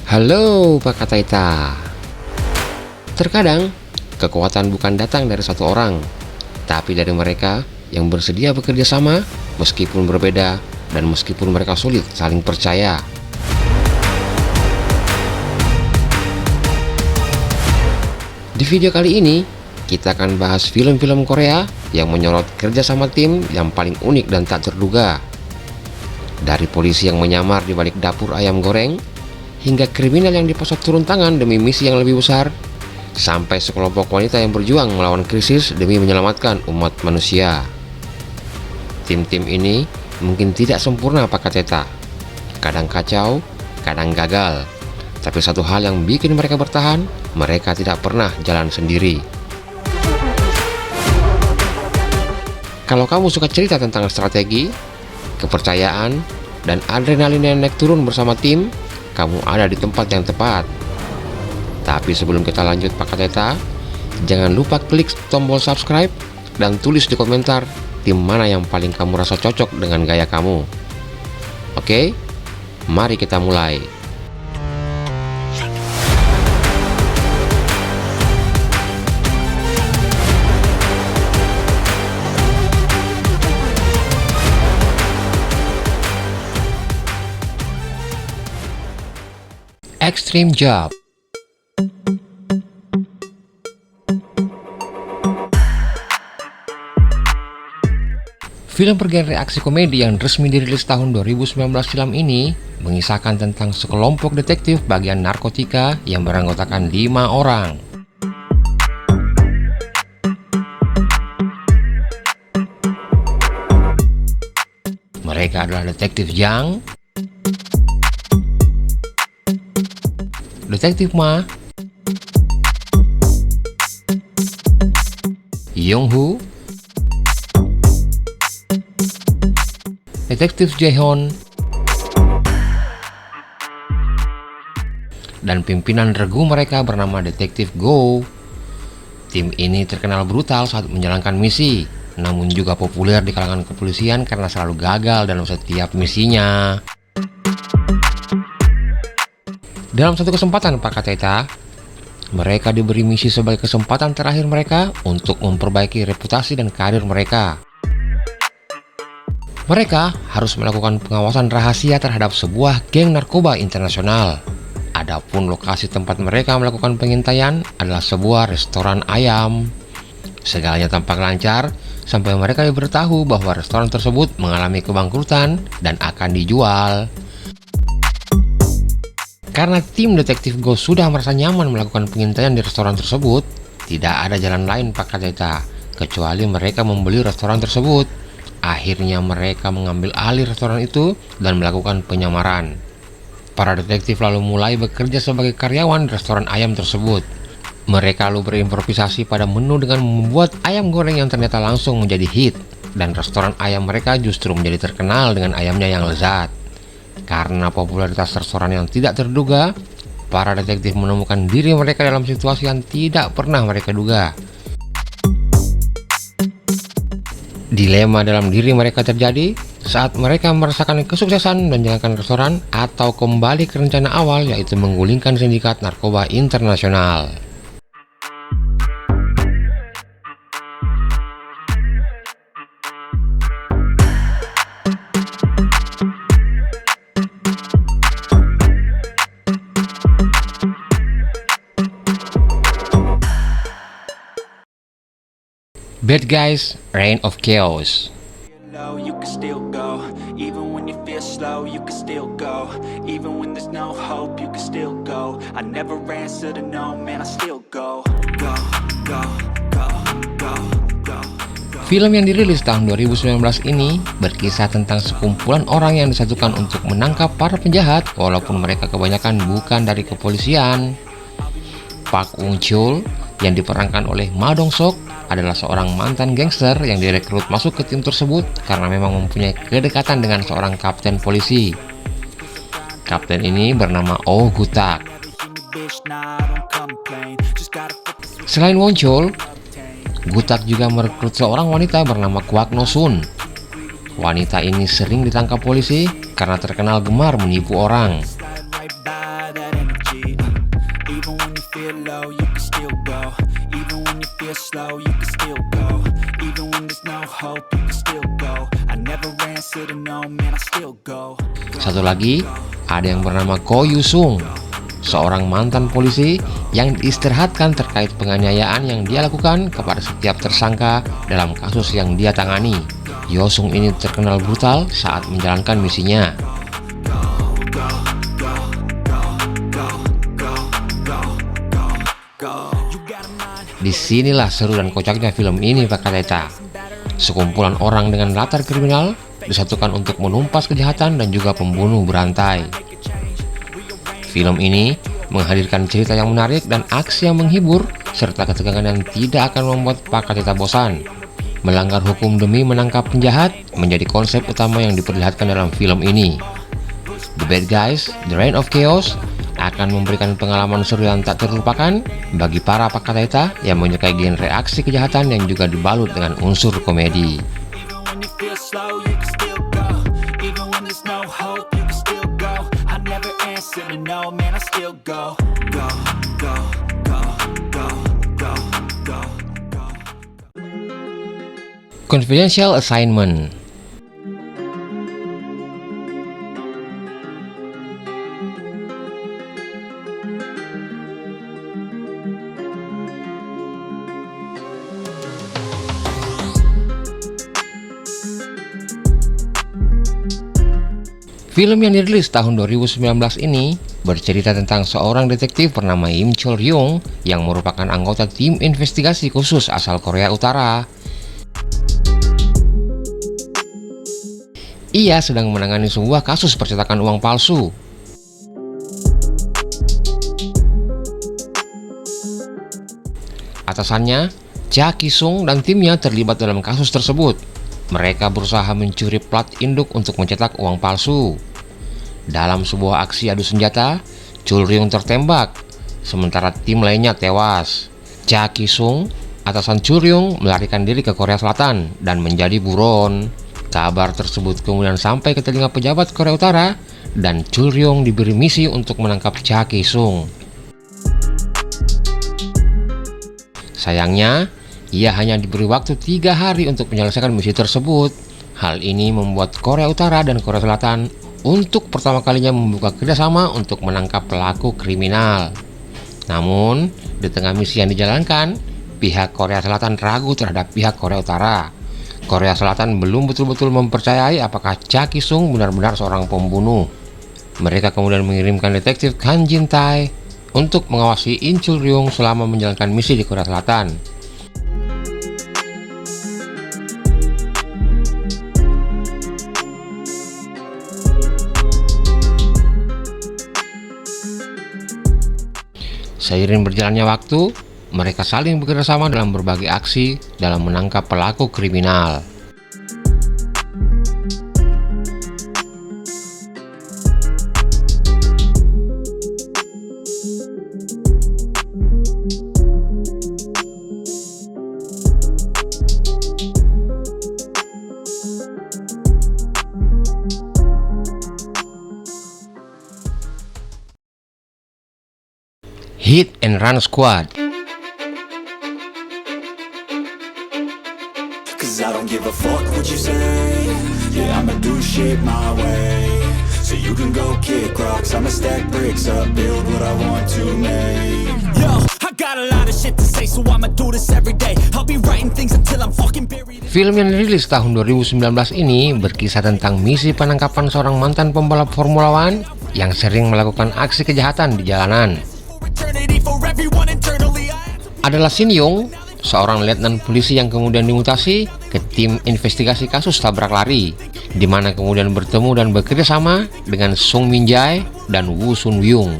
Halo Pak Kataita. Terkadang kekuatan bukan datang dari satu orang, tapi dari mereka yang bersedia bekerja sama meskipun berbeda dan meskipun mereka sulit saling percaya. Di video kali ini kita akan bahas film-film Korea yang menyorot kerjasama tim yang paling unik dan tak terduga. Dari polisi yang menyamar di balik dapur ayam goreng, hingga kriminal yang dipaksa turun tangan demi misi yang lebih besar, sampai sekelompok wanita yang berjuang melawan krisis demi menyelamatkan umat manusia. Tim-tim ini mungkin tidak sempurna Pak Kateta, kadang kacau, kadang gagal. Tapi satu hal yang bikin mereka bertahan, mereka tidak pernah jalan sendiri. Kalau kamu suka cerita tentang strategi, kepercayaan, dan adrenalin yang naik turun bersama tim, kamu ada di tempat yang tepat. Tapi sebelum kita lanjut Pak Kateta, jangan lupa klik tombol subscribe dan tulis di komentar tim mana yang paling kamu rasa cocok dengan gaya kamu. Oke, mari kita mulai. Extreme Job. Film bergenre aksi komedi yang resmi dirilis tahun 2019 silam ini mengisahkan tentang sekelompok detektif bagian narkotika yang beranggotakan 5 orang. Mereka adalah Detektif Jang, Detektif Ma, Yong-Hu, Detektif Jae-Hon, dan pimpinan regu mereka bernama Detektif Go. Tim ini terkenal brutal saat menjalankan misi, namun juga populer di kalangan kepolisian karena selalu gagal dalam setiap misinya. Dalam satu kesempatan Pak Kateta, mereka diberi misi sebagai kesempatan terakhir mereka untuk memperbaiki reputasi dan karir mereka. Mereka harus melakukan pengawasan rahasia terhadap sebuah geng narkoba internasional. Adapun lokasi tempat mereka melakukan pengintaian adalah sebuah restoran ayam. Segalanya tampak lancar sampai mereka diberitahu bahwa restoran tersebut mengalami kebangkrutan dan akan dijual. Karena tim Detektif Go sudah merasa nyaman melakukan pengintaian di restoran tersebut, tidak ada jalan lain Pak Kateta kecuali mereka membeli restoran tersebut. Akhirnya mereka mengambil alih restoran itu dan melakukan penyamaran. Para detektif lalu mulai bekerja sebagai karyawan di restoran ayam tersebut. Mereka lalu berimprovisasi pada menu dengan membuat ayam goreng yang ternyata langsung menjadi hit, dan restoran ayam mereka justru menjadi terkenal dengan ayamnya yang lezat. Karena popularitas restoran yang tidak terduga, para detektif menemukan diri mereka dalam situasi yang tidak pernah mereka duga. Dilema dalam diri mereka terjadi saat mereka merasakan kesuksesan menjalankan restoran atau kembali ke rencana awal, yaitu menggulingkan sindikat narkoba internasional. Bad Guys, Reign of Chaos. You can still go, even when you feel slow, you can still go, even when there's no hope, you can still go. I never answer to no, man, I still go, go, go, go, go, go, go. Film yang dirilis tahun 2019 ini berkisah tentang sekumpulan orang yang disatukan untuk menangkap para penjahat, walaupun mereka kebanyakan bukan dari kepolisian. Park Eun-chul yang diperankan oleh Ma Dong-seok adalah seorang mantan gangster yang direkrut masuk ke tim tersebut karena memang mempunyai kedekatan dengan seorang kapten polisi. Kapten ini bernama Oh Gu-tak. Selain Won-chul, Gu-tak juga merekrut seorang wanita bernama Kwak No-sun. Wanita ini sering ditangkap polisi karena terkenal gemar menipu orang. feel low, you can still go. Even when you feel slow, you can still go. Even when there's no hope, you can still go. I never answer to no, man, I still go. Satu lagi, ada yang bernama Ko Yusung, seorang mantan polisi yang diistirahatkan terkait penganiayaan yang dia lakukan kepada setiap tersangka dalam kasus yang dia tangani. Yosung ini terkenal brutal saat menjalankan misinya. Disinilah seru dan kocaknya film ini, Pak Kateta. Sekumpulan orang dengan latar kriminal disatukan untuk menumpas kejahatan dan juga pembunuh berantai. Film ini menghadirkan cerita yang menarik dan aksi yang menghibur, serta ketegangan yang tidak akan membuat Pak Kateta bosan. Melanggar hukum demi menangkap penjahat menjadi konsep utama yang diperlihatkan dalam film ini. The Bad Guys, The Reign of Chaos akan memberikan pengalaman seru yang tak terlupakan bagi para Pak Kateta yang menyukai genre aksi kejahatan yang juga dibalut dengan unsur komedi. Confidential Assignment. Film yang dirilis tahun 2019 ini bercerita tentang seorang detektif bernama Im Chol Ryung yang merupakan anggota tim investigasi khusus asal Korea Utara. Ia sedang menangani sebuah kasus percetakan uang palsu. Atasannya, Cha Ki-sung dan timnya terlibat dalam kasus tersebut. Mereka berusaha mencuri plat induk untuk mencetak uang palsu. Dalam sebuah aksi adu senjata, Chul Ryung tertembak, sementara tim lainnya tewas. Cha Ki-sung, atasan Chul Ryung, melarikan diri ke Korea Selatan dan menjadi buron. Kabar tersebut kemudian sampai ke telinga pejabat Korea Utara dan Chul Ryung diberi misi untuk menangkap Cha Ki-sung. Sayangnya, ia hanya diberi waktu 3 hari untuk menyelesaikan misi tersebut. Hal ini membuat Korea Utara dan Korea Selatan untuk pertama kalinya membuka kerjasama untuk menangkap pelaku kriminal. Namun, di tengah misi yang dijalankan, pihak Korea Selatan ragu terhadap pihak Korea Utara. Korea Selatan belum betul-betul mempercayai apakah Cha Ki-sung benar-benar seorang pembunuh. Mereka kemudian mengirimkan detektif Kang Jin-tae untuk mengawasi Im Chul Ryung selama menjalankan misi di Korea Selatan. Seiring berjalannya waktu, mereka saling bekerjasama dalam berbagai aksi dalam menangkap pelaku kriminal. Hit and Run Squad. Cause I don't give a fuck what you say. Yeah, I'ma do shit my way. So you can go kick rocks, I'ma stack bricks up, build what I want to make. Yo, I got a lot of shit to say, so I'ma do this every day. I'll be writing things until I'm fucking buried. Film yang dirilis tahun 2019 ini berkisah tentang misi penangkapan seorang mantan pembalap Formula One yang sering melakukan aksi kejahatan di jalanan. Adalah Shin Young, seorang letnan polisi yang kemudian dimutasi ke tim investigasi kasus tabrak lari, di mana kemudian bertemu dan bekerja sama dengan Sung Min Jae dan Woo Sun Young.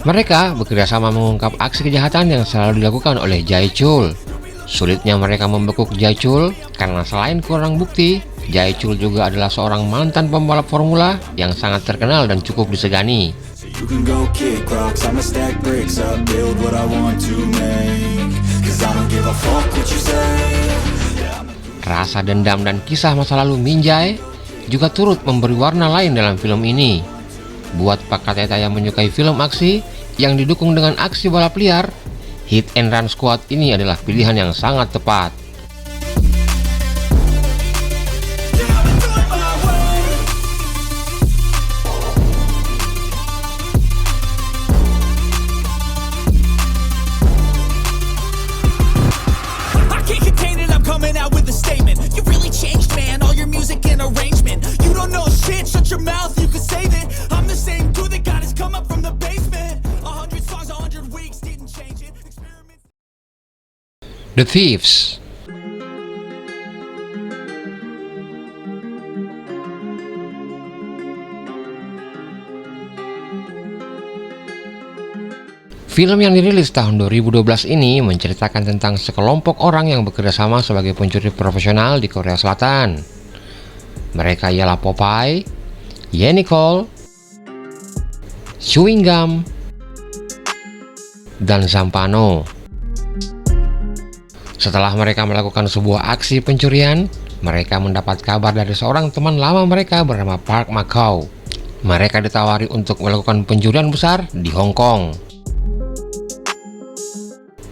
Mereka bekerja sama mengungkap aksi kejahatan yang selalu dilakukan oleh Jae Chul. Sulitnya mereka membekuk Jae Chul karena selain kurang bukti, Jae Chul juga adalah seorang mantan pembalap formula yang sangat terkenal dan cukup disegani. Rasa dendam dan kisah masa lalu Min Jae juga turut memberi warna lain dalam film ini. Buat Pak Kateta yang menyukai film aksi yang didukung dengan aksi balap liar, Hit and Run Squad ini adalah pilihan yang sangat tepat. The Thieves. Film yang dirilis tahun 2012 ini menceritakan tentang sekelompok orang yang bekerja sama sebagai pencuri profesional di Korea Selatan. Mereka ialah Popeye, Nicole, Chewing Gum, dan Zampano. Setelah mereka melakukan sebuah aksi pencurian, mereka mendapat kabar dari seorang teman lama mereka bernama Park Macau. Mereka ditawari untuk melakukan pencurian besar di Hong Kong.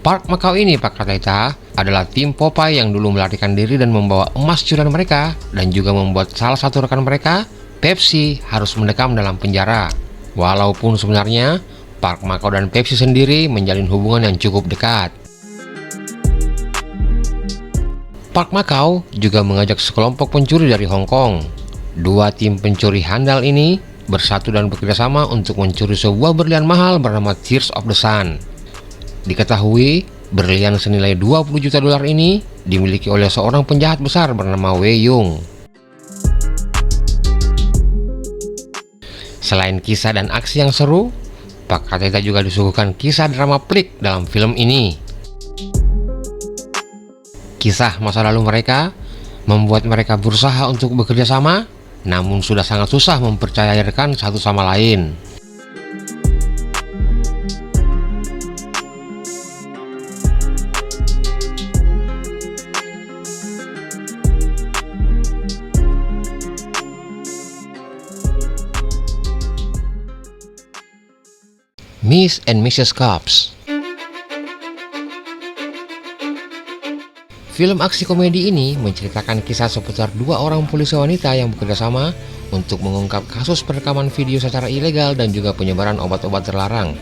Park Macau ini, Pak Kateta, adalah tim Popeye yang dulu melarikan diri dan membawa emas curian mereka, dan juga membuat salah satu rekan mereka, Pepsi, harus mendekam dalam penjara. Walaupun sebenarnya Park Macau dan Pepsi sendiri menjalin hubungan yang cukup dekat. Park Macau juga mengajak sekelompok pencuri dari Hong Kong. Dua tim pencuri handal ini bersatu dan bekerjasama untuk mencuri sebuah berlian mahal bernama Tears of the Sun. Diketahui, berlian senilai 20 juta dolar ini dimiliki oleh seorang penjahat besar bernama Wei Yung. Selain kisah dan aksi yang seru, Pak Kateta juga disuguhkan kisah drama pelik dalam film ini. Kisah masa lalu mereka membuat mereka berusaha untuk bekerja sama, namun sudah sangat susah mempercayakan satu sama lain. Miss and Mrs. Cops. Film aksi komedi ini menceritakan kisah seputar dua orang polisi wanita yang bekerja sama untuk mengungkap kasus perekaman video secara ilegal dan juga penyebaran obat-obat terlarang.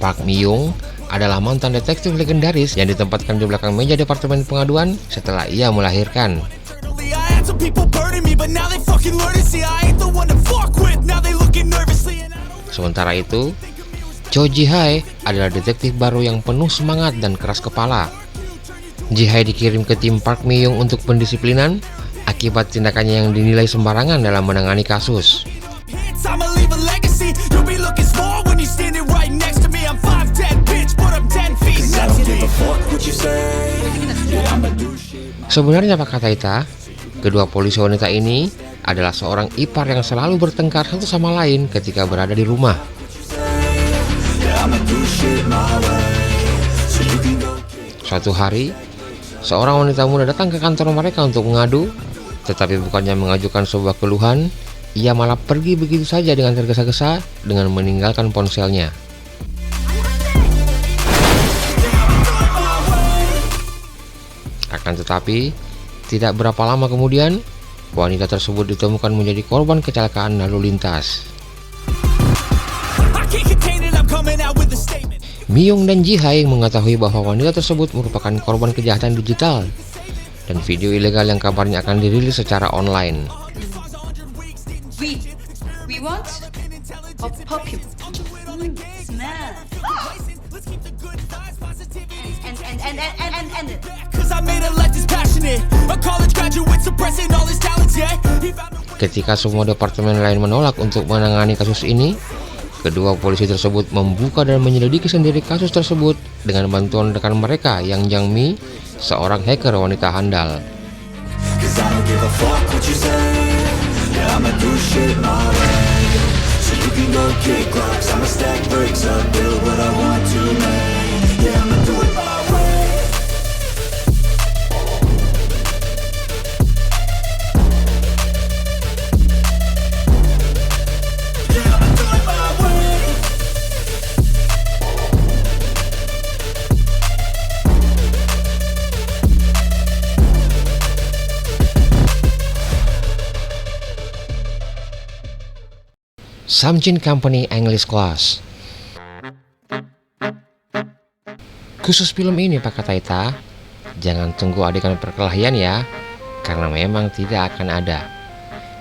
Park Mi-young adalah mantan detektif legendaris yang ditempatkan di belakang meja departemen pengaduan setelah ia melahirkan. Sementara itu, Cho Ji-hae adalah detektif baru yang penuh semangat dan keras kepala. Ji-hae dikirim ke tim Park Mi-young untuk pendisiplinan akibat tindakannya yang dinilai sembarangan dalam menangani kasus. Sebenarnya Pak Kateta, kedua polisi wanita ini adalah seorang ipar yang selalu bertengkar satu sama lain ketika berada di rumah. Suatu hari, seorang wanita muda datang ke kantor mereka untuk mengadu, tetapi bukannya mengajukan sebuah keluhan, ia malah pergi begitu saja dengan tergesa-gesa dengan meninggalkan ponselnya. Akan tetapi, tidak berapa lama kemudian, wanita tersebut ditemukan menjadi korban kecelakaan lalu lintas. Mi-young dan Ji-hae mengetahui bahwa wanita tersebut merupakan korban kejahatan digital dan video ilegal yang kabarnya akan dirilis secara online. We want a perfume. Smell. And Ketika semua departemen lain menolak untuk menangani kasus ini, kedua polisi tersebut membuka dan menyelidiki sendiri kasus tersebut dengan bantuan rekan mereka yang Jang Mi, seorang hacker wanita handal. Samjin Company English Class. Khusus film ini Pak Taita, jangan tunggu adegan perkelahian ya, karena memang tidak akan ada.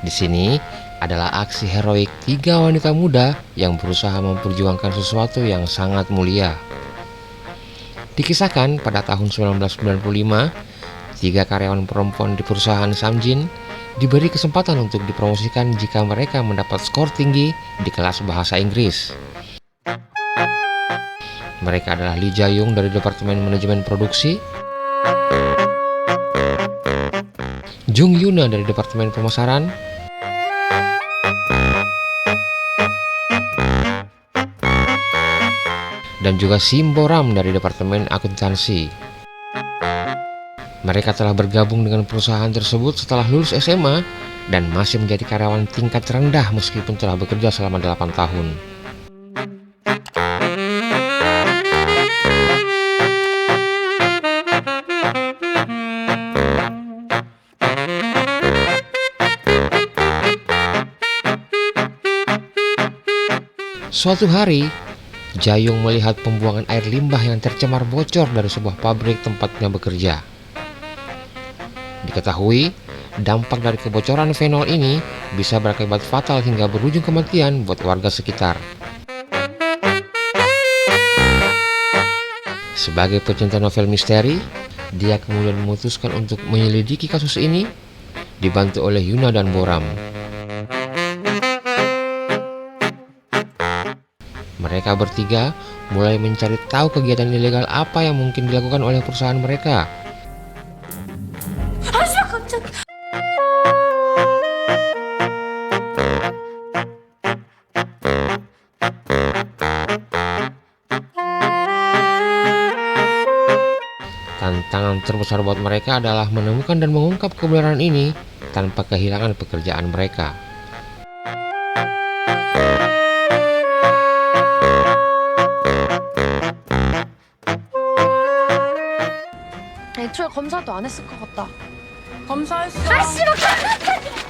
Di sini adalah aksi heroik 3 wanita muda yang berusaha memperjuangkan sesuatu yang sangat mulia. Dikisahkan pada tahun 1995, 3 karyawan perempuan di perusahaan Samjin diberi kesempatan untuk dipromosikan jika mereka mendapat skor tinggi di kelas bahasa Inggris. Mereka adalah Lee Jae-young dari Departemen Manajemen Produksi, Jung Yuna dari Departemen Pemasaran, dan juga Sim Bo-ram dari Departemen Akuntansi. Mereka telah bergabung dengan perusahaan tersebut setelah lulus SMA dan masih menjadi karyawan tingkat rendah meskipun telah bekerja selama 8 tahun. Suatu hari, Jae-young melihat pembuangan air limbah yang tercemar bocor dari sebuah pabrik tempatnya bekerja. Diketahui, dampak dari kebocoran fenol ini bisa berakibat fatal hingga berujung kematian buat warga sekitar. Sebagai pecinta novel misteri, dia kemudian memutuskan untuk menyelidiki kasus ini, dibantu oleh Yuna dan Bo-ram. Mereka bertiga mulai mencari tahu kegiatan ilegal apa yang mungkin dilakukan oleh perusahaan mereka. Tantangan terbesar buat mereka adalah menemukan dan mengungkap kebenaran ini tanpa kehilangan pekerjaan mereka. 애초에 검사도 안 했을 것 같다. 검사했어. 아 씨발!